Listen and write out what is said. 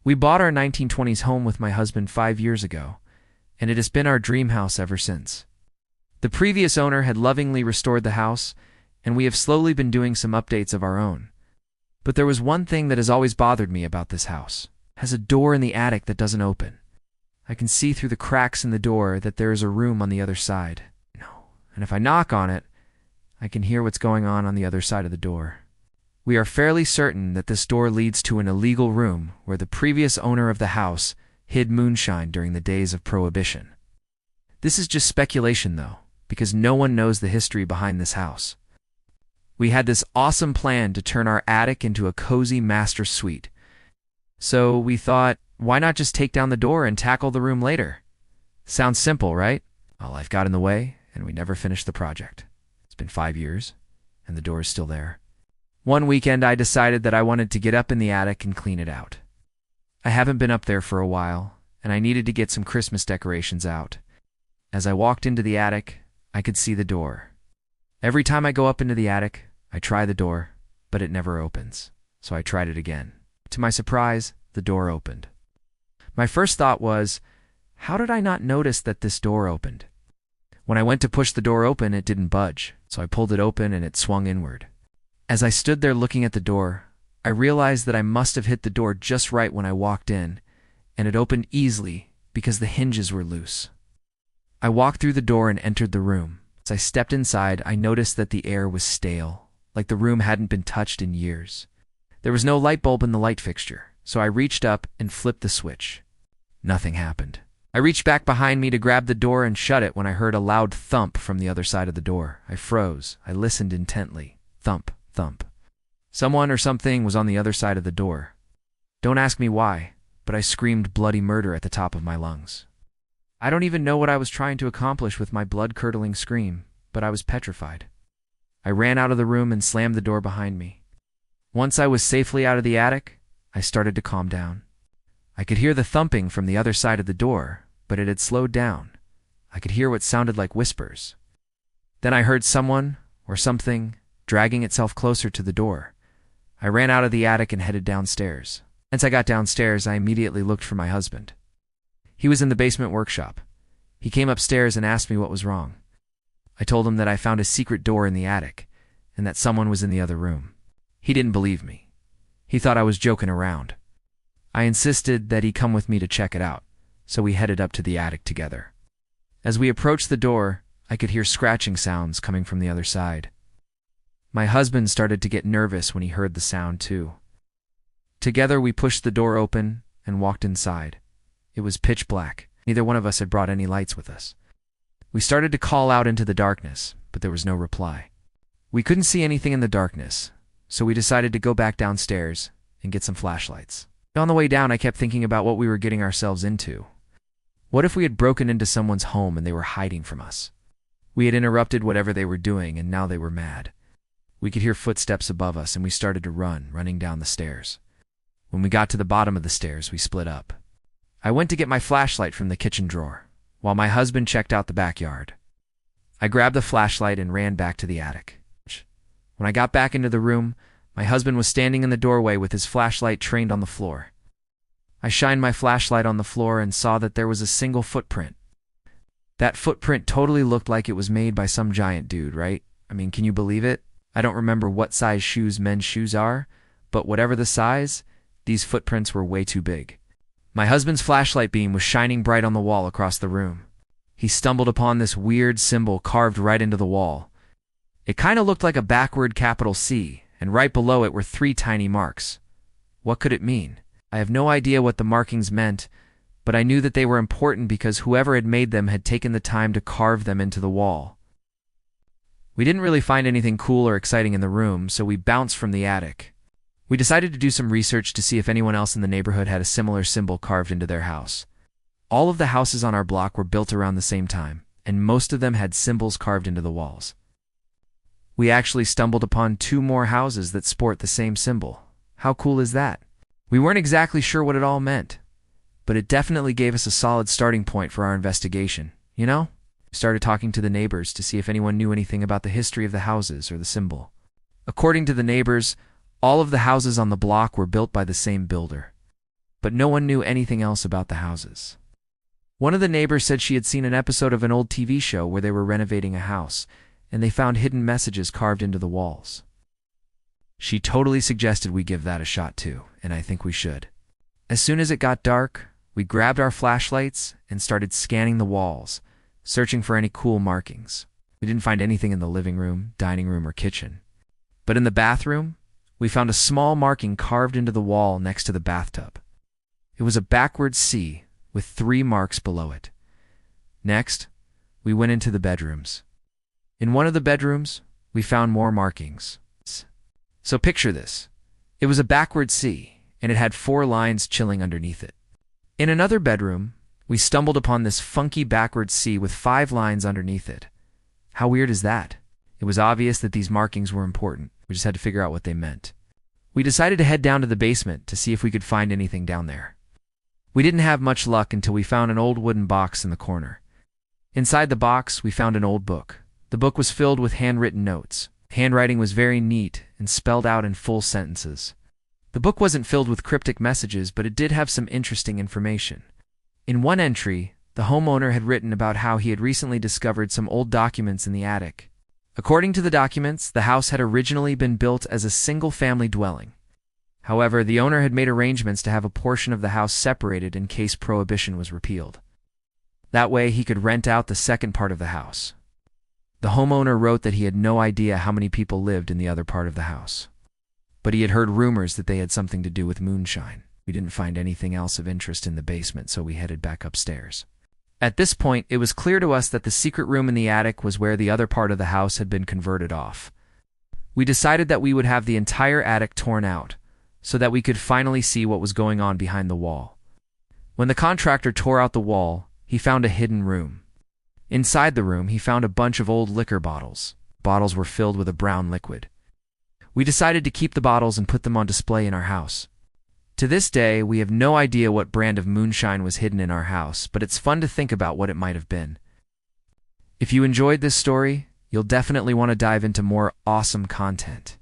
We bought our 1920s home with my husband 5 years ago, and it has been our dream house ever since. The previous owner had lovingly restored the house, and we have slowly been doing some updates of our own. But there was one thing that has always bothered me about this house. It has a door in the attic that doesn't open. I can see through the cracks in the door that there is a room on the other side. No. And if I knock on it, I can hear what's going on the other side of the door. We are fairly certain that this door leads to an illegal room where the previous owner of the house hid moonshine during the days of Prohibition. This is just speculation, though, because no one knows the history behind this house. We had this awesome plan to turn our attic into a cozy master suite. So we thought, why not just take down the door and tackle the room later? Sounds simple, right? Well, life got in the way, and we never finished the project. It's been 5 years, and the door is still there. One weekend, I decided that I wanted to get up in the attic and clean it out. I haven't been up there for a while, and I needed to get some Christmas decorations out. As I walked into the attic, I could see the door. Every time I go up into the attic, I try the door, but it never opens, so I tried it again. To my surprise, the door opened. My first thought was, how did I not notice that this door opened? When I went to push the door open, it didn't budge, so I pulled it open and it swung inward. As I stood there looking at the door, I realized that I must have hit the door just right when I walked in, and it opened easily because the hinges were loose. I walked through the door and entered the room. As I stepped inside, I noticed that the air was stale, like the room hadn't been touched in years. There was no light bulb in the light fixture, so I reached up and flipped the switch. Nothing happened. I reached back behind me to grab the door and shut it when I heard a loud thump from the other side of the door. I froze. I listened intently. Thump, thump. Someone or something was on the other side of the door. Don't ask me why, but I screamed bloody murder at the top of my lungs. I don't even know what I was trying to accomplish with my blood-curdling scream, but I was petrified. I ran out of the room and slammed the door behind me. Once I was safely out of the attic, I started to calm down. I could hear the thumping from the other side of the door, but it had slowed down. I could hear what sounded like whispers. Then I heard someone, or something, dragging itself closer to the door. I ran out of the attic and headed downstairs. Once I got downstairs, I immediately looked for my husband. He was in the basement workshop. He came upstairs and asked me what was wrong. I told him that I found a secret door in the attic, and that someone was in the other room. He didn't believe me. He thought I was joking around. I insisted that he come with me to check it out, so we headed up to the attic together. As we approached the door, I could hear scratching sounds coming from the other side. My husband started to get nervous when he heard the sound too. Together we pushed the door open and walked inside. It was pitch black. Neither one of us had brought any lights with us. We started to call out into the darkness, but there was no reply. We couldn't see anything in the darkness, so we decided to go back downstairs and get some flashlights. On the way down, I kept thinking about what we were getting ourselves into. What if we had broken into someone's home and they were hiding from us? We had interrupted whatever they were doing, and now they were mad. We could hear footsteps above us, and we started to running down the stairs. When we got to the bottom of the stairs, we split up. I went to get my flashlight from the kitchen drawer, while my husband checked out the backyard. I grabbed the flashlight and ran back to the attic. When I got back into the room, my husband was standing in the doorway with his flashlight trained on the floor. I shined my flashlight on the floor and saw that there was a single footprint. That footprint totally looked like it was made by some giant dude, right? I mean, can you believe it? I don't remember what size shoes men's shoes are, but whatever the size, these footprints were way too big. My husband's flashlight beam was shining bright on the wall across the room. He stumbled upon this weird symbol carved right into the wall. It kind of looked like a backward capital C, and right below it were 3 tiny marks. What could it mean? I have no idea what the markings meant, but I knew that they were important because whoever had made them had taken the time to carve them into the wall. We didn't really find anything cool or exciting in the room, so we bounced from the attic. We decided to do some research to see if anyone else in the neighborhood had a similar symbol carved into their house. All of the houses on our block were built around the same time, and most of them had symbols carved into the walls. We actually stumbled upon 2 more houses that sport the same symbol. How cool is that? We weren't exactly sure what it all meant, but it definitely gave us a solid starting point for our investigation, you know? We started talking to the neighbors to see if anyone knew anything about the history of the houses or the symbol. According to the neighbors, all of the houses on the block were built by the same builder. but no one knew anything else about the houses. One of the neighbors said she had seen an episode of an old TV show where they were renovating a house, and they found hidden messages carved into the walls. She totally suggested we give that a shot too, and I think we should. As soon as it got dark, we grabbed our flashlights and started scanning the walls, searching for any cool markings. We didn't find anything in the living room, dining room, or kitchen. But in the bathroom, we found a small marking carved into the wall next to the bathtub. It was a backwards C with 3 marks below it. Next, we went into the bedrooms. In one of the bedrooms, we found more markings. So picture this. It was a backward C, and it had 4 lines chilling underneath it. In another bedroom, we stumbled upon this funky backward C with 5 lines underneath it. How weird is that? It was obvious that these markings were important. We just had to figure out what they meant. We decided to head down to the basement to see if we could find anything down there. We didn't have much luck until we found an old wooden box in the corner. Inside the box, we found an old book. The book was filled with handwritten notes. Handwriting was very neat and spelled out in full sentences. The book wasn't filled with cryptic messages, but it did have some interesting information. In one entry, the homeowner had written about how he had recently discovered some old documents in the attic. According to the documents, the house had originally been built as a single-family dwelling. However, the owner had made arrangements to have a portion of the house separated in case prohibition was repealed. That way, he could rent out the second part of the house. The homeowner wrote that he had no idea how many people lived in the other part of the house. But he had heard rumors that they had something to do with moonshine. We didn't find anything else of interest in the basement, so we headed back upstairs. At this point, it was clear to us that the secret room in the attic was where the other part of the house had been converted off. We decided that we would have the entire attic torn out, so that we could finally see what was going on behind the wall. When the contractor tore out the wall, he found a hidden room. Inside the room, he found a bunch of old liquor bottles. Bottles were filled with a brown liquid. We decided to keep the bottles and put them on display in our house. To this day, we have no idea what brand of moonshine was hidden in our house, but it's fun to think about what it might have been. If you enjoyed this story, you'll definitely want to dive into more awesome content.